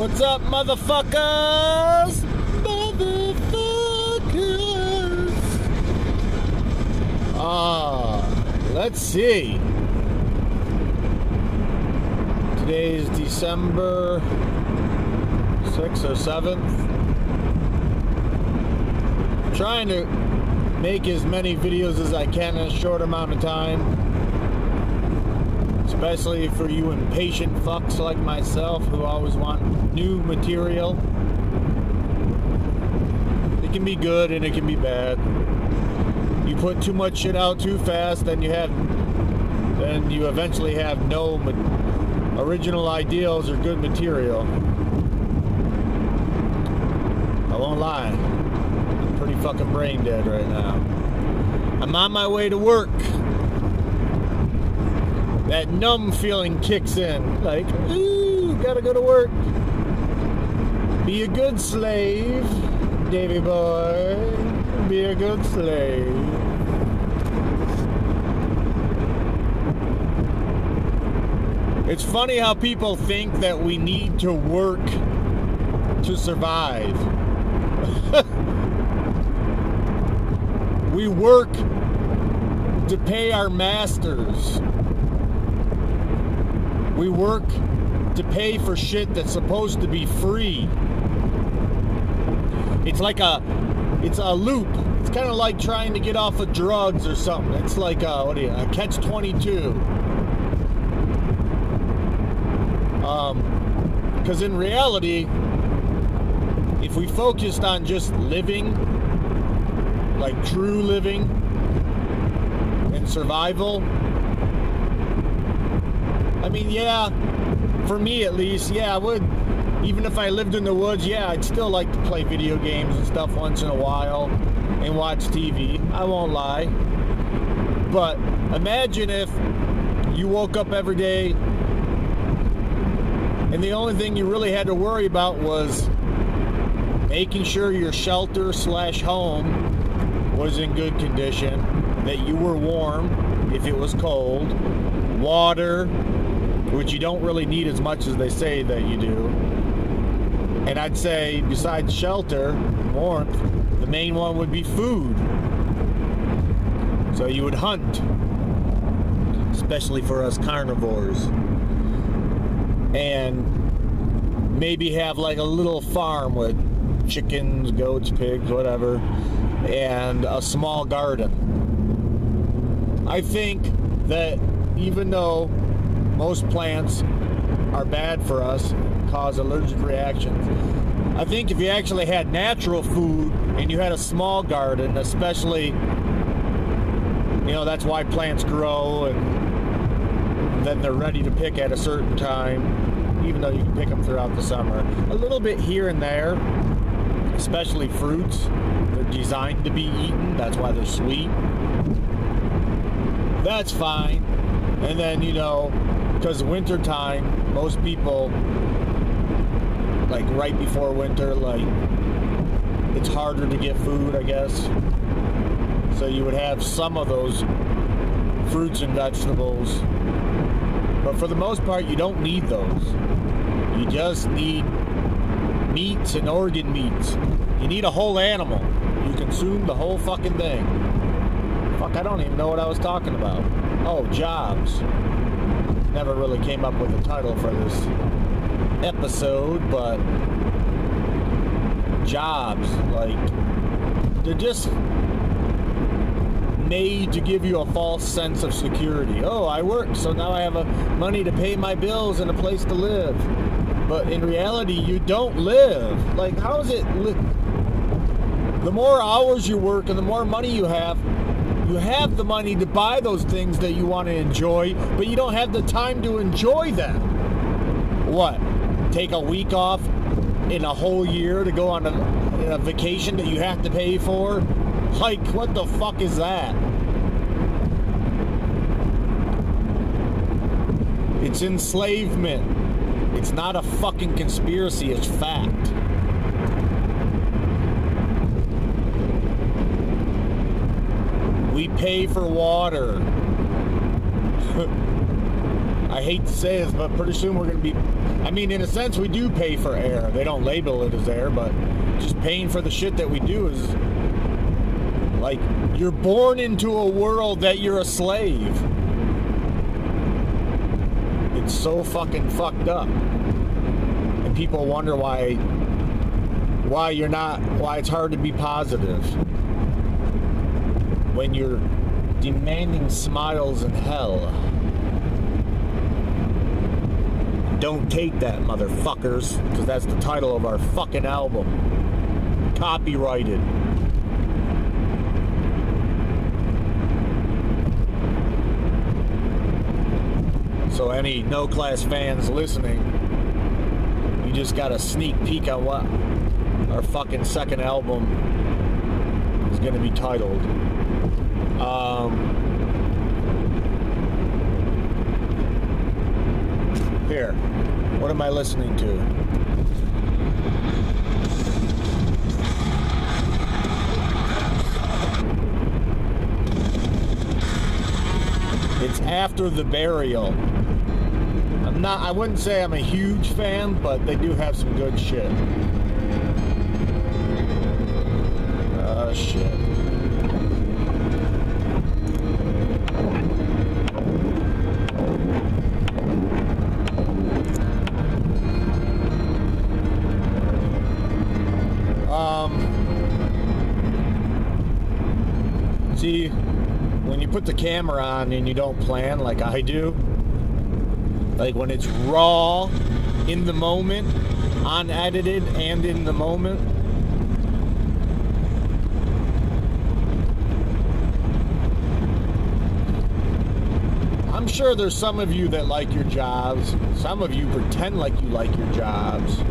What's up, motherfuckers? Motherfuckers. Let's see. Today is December 6th or 7th. I'm trying to make as many videos as I can in a short amount of time. Especially for you impatient fucks like myself who always want new material. It can be good and it can be bad. You put too much shit out too fast, then you eventually have no original ideals or good material. I won't lie. I'm pretty fucking brain dead right now. I'm on my way to work. That numb feeling kicks in. Like, ooh, gotta go to work. Be a good slave, Davy boy. Be a good slave. It's funny how people think that we need to work to survive. We work to pay our masters. We work to pay for shit that's supposed to be free. It's like a loop. It's kind of like trying to get off of drugs or something. It's like a catch-22. Because in reality, if we focused on just living, like true living and survival, I mean, yeah, for me at least, yeah, I would. Even if I lived in the woods, yeah, I'd still like to play video games and stuff once in a while and watch TV. I won't lie. But imagine if you woke up every day and the only thing you really had to worry about was making sure your shelter/home was in good condition, that you were warm if it was cold, water, which you don't really need as much as they say that you do. And I'd say, besides shelter, warmth, the main one would be food. So you would hunt, especially for us carnivores. And maybe have like a little farm with chickens, goats, pigs, whatever, and a small garden. I think that even though most plants are bad for us, cause allergic reactions, I think if you actually had natural food and you had a small garden, especially, you know, that's why plants grow and then they're ready to pick at a certain time, even though you can pick them throughout the summer. A little bit here and there, especially fruits. They're designed to be eaten, that's why they're sweet. That's fine. And then, you know, because winter time, most people, like right before winter, like it's harder to get food, I guess. So you would have some of those fruits and vegetables. But for the most part, you don't need those. You just need meats and organ meats. You need a whole animal. You consume the whole fucking thing. Fuck, I don't even know what I was talking about. Oh, jobs. Never really came up with a title for this episode, but jobs, like, they're just made to give you a false sense of security. Oh, I work, so now I have money to pay my bills and a place to live. But in reality, you don't live. Like, how is it? The more hours you work and the more money you have the money to buy those things that you want to enjoy, but you don't have the time to enjoy them. What? Take a week off in a whole year to go on a vacation that you have to pay for? Like, what the fuck is that? It's enslavement. It's not a fucking conspiracy, it's fact. We pay for water. I hate to say this, but pretty soon we're going to be, I mean, in a sense, we do pay for air. They don't label it as air, but just paying for the shit that we do is like, you're born into a world that you're a slave. It's so fucking fucked up. And people wonder why it's hard to be positive when you're demanding smiles in hell. Don't take that, motherfuckers, because that's the title of our fucking album. Copyrighted. So any No Class fans listening, you just got a sneak peek on what our fucking second album is going to be titled. Here, what am I listening to? It's After the Burial. I wouldn't say I'm a huge fan, but they do have some good shit. Shit. See, when you put the camera on and you don't plan like I do, like when it's raw, in the moment, unedited and in the moment, I'm sure there's some of you that like your jobs. Some of you pretend like you like your jobs.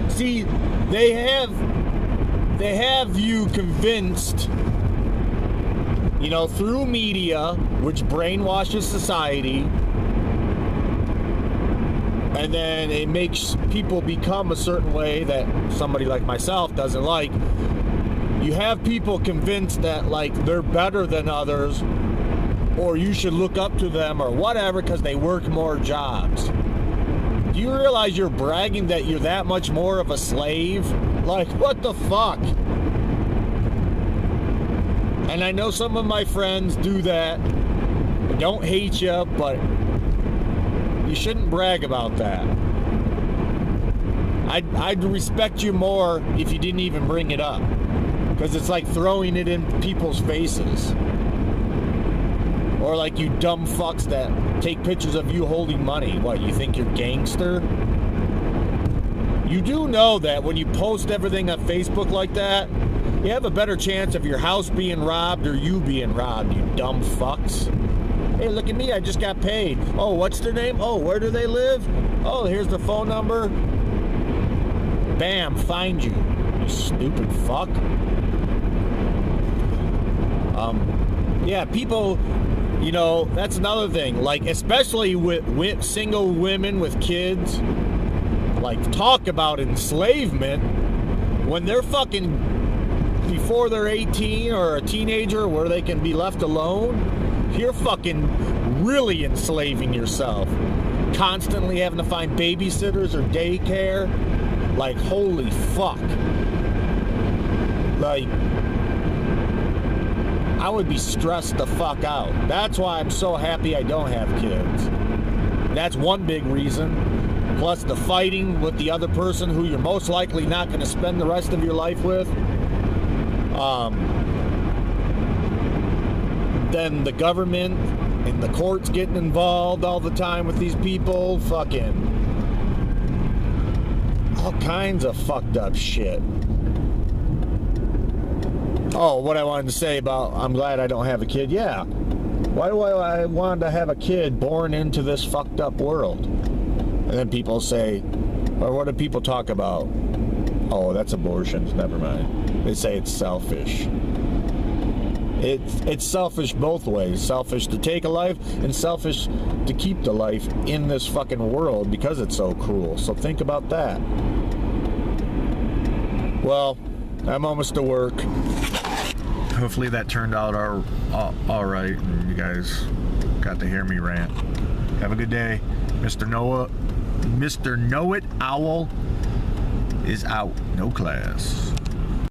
See, they have you convinced, you know, through media, which brainwashes society, and then it makes people become a certain way that somebody like myself doesn't like. You have people convinced that, like, they're better than others, or you should look up to them, or whatever, because they work more jobs. Do you realize you're bragging that you're that much more of a slave? Like, what the fuck? And I know some of my friends do that. I don't hate you, but you shouldn't brag about that. I'd respect you more if you didn't even bring it up, because it's like throwing it in people's faces. Or like you dumb fucks that take pictures of you holding money. What, you think you're gangster? You do know that when you post everything on Facebook like that, you have a better chance of your house being robbed or you being robbed, you dumb fucks. Hey, look at me, I just got paid. Oh, what's their name? Oh, where do they live? Oh, here's the phone number. Bam, find you, you stupid fuck. Yeah, people, you know, that's another thing. Like, especially with single women with kids, like, talk about enslavement when they're fucking before they're 18 or a teenager where they can be left alone. You're fucking really enslaving yourself. Constantly having to find babysitters or daycare. Like, holy fuck. Like, I would be stressed the fuck out. That's why I'm so happy I don't have kids. That's one big reason. Plus the fighting with the other person who you're most likely not going to spend the rest of your life with. Then the government and the courts getting involved all the time with these people. Fucking all kinds of fucked up shit. Oh, what I wanted to say about I'm glad I don't have a kid. Yeah. Why do I want to have a kid born into this fucked up world? And then people say, or what do people talk about? Oh, that's abortions. Never mind. They say it's selfish. It's selfish both ways. Selfish to take a life and selfish to keep the life in this fucking world because it's so cruel. So think about that. Well, I'm almost to work. Hopefully that turned out all right and you guys got to hear me rant. Have a good day. Mr. Know It Owl is out. No class.